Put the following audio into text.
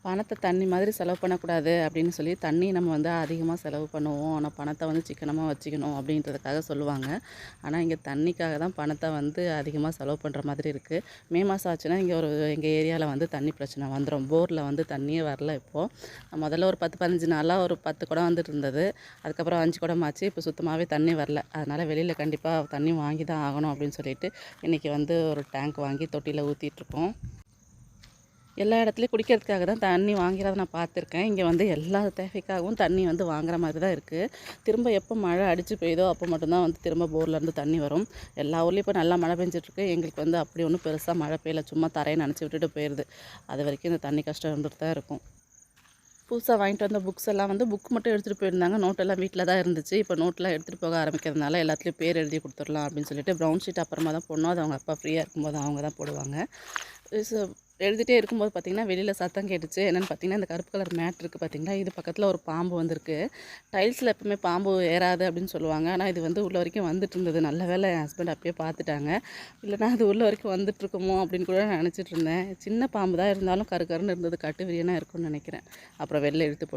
பணத்தை தண்ணி மாதிரி செலவு பண்ணக்கூடாது அப்படின்னு சொல்லி தண்ணி நம்ம வந்து அதிகமாக செலவு பண்ணுவோம். ஆனால் பணத்தை வந்து சிக்கனமாக வச்சுக்கணும் அப்படின்றதுக்காக சொல்லுவாங்க. ஆனால் இங்கே தண்ணிக்காக தான் பணத்தை வந்து அதிகமாக செலவு பண்ணுற மாதிரி இருக்குது. மே மாதம் ஆச்சுன்னா இங்கே எங்கள் ஏரியாவில் வந்து தண்ணி பிரச்சனை வந்துடும். போரில் வந்து தண்ணியே வரல இப்போது. முதல்ல ஒரு 10-15 நாளாக ஒரு 10 குடம் வந்துட்டு இருந்தது. அதுக்கப்புறம் 5 குடம் ஆச்சு. இப்போ சுத்தமாகவே தண்ணி வரல. அதனால் வெளியில் கண்டிப்பாக தண்ணி வாங்கி தான் ஆகணும் அப்படின்னு சொல்லிட்டு இன்றைக்கி வந்து ஒரு டேங்க் வாங்கி தொட்டியில் ஊற்றிட்டுருக்கோம். எல்லா இடத்துலையும் குடிக்கிறதுக்காக தான் தண்ணி வாங்கிறத நான் பார்த்துருக்கேன். இங்கே வந்து எல்லா தேவைக்காகவும் தண்ணி வந்து வாங்குற மாதிரி தான் இருக்குது. திரும்ப எப்போ மழை அடித்து பெய்யுதோ அப்போ மட்டும்தான் வந்து திரும்ப போர்லேருந்து தண்ணி வரும். எல்லா ஊர்லேயும் இப்போ நல்லா மழை பெஞ்சிட்ருக்கு. எங்களுக்கு வந்து அப்படி ஒன்றும் பெருசாக மழை பெய்யல. சும்மா தரையை நனைச்சி விட்டுட்டு போயிடுது. அது வரைக்கும் இந்த தண்ணி கஷ்டம் இருந்துட்டு தான் இருக்கும். புதுசாக வாங்கிட்டு வந்த புக்ஸ் எல்லாம் வந்து புக் மட்டும் எடுத்துகிட்டு போயிருந்தாங்க. நோட்டெல்லாம் வீட்டில் தான் இருந்துச்சு. இப்போ நோட்டெலாம் எடுத்துகிட்டு போக ஆரம்பிக்கிறதுனால எல்லாத்துலேயும் பேர் எழுதி கொடுத்துடலாம் அப்படின்னு சொல்லிட்டு ப்ரௌன் ஷீட் அப்புறமா தான் போடணும். அது அவங்க அப்பா ஃப்ரீயாக இருக்கும்போது அவங்க தான் போடுவாங்க. எழுதிட்டே இருக்கும்போது பார்த்திங்கன்னா வெளியில் சத்தம் கேட்டுச்சு. என்னென்னு பார்த்திங்கன்னா இந்த கருப்பு கலர் மேட் இருக்குது பார்த்திங்களா, இது பக்கத்தில் ஒரு பாம்பு வந்திருக்கு. டைல்ஸில் எப்பவுமே பாம்பு ஏறாது அப்படின்னு சொல்லுவாங்க. ஆனால் இது வந்து உள்ள வரைக்கும் வந்துட்டு இருந்தது. நல்ல வேளை என் ஹஸ்பண்ட் அப்பயே பார்த்துட்டாங்க. இல்லைனா அது உள்ள வரைக்கும் வந்துட்டுருக்குமோ அப்படின்னு கூட நினச்சிட்டு இருந்தேன். சின்ன பாம்பு தான் இருந்தாலும் கருன்னு இருந்தது. கட்டு விரியனாக இருக்கும்னு நினைக்கிறேன். அப்புறம் வெளில இழுத்து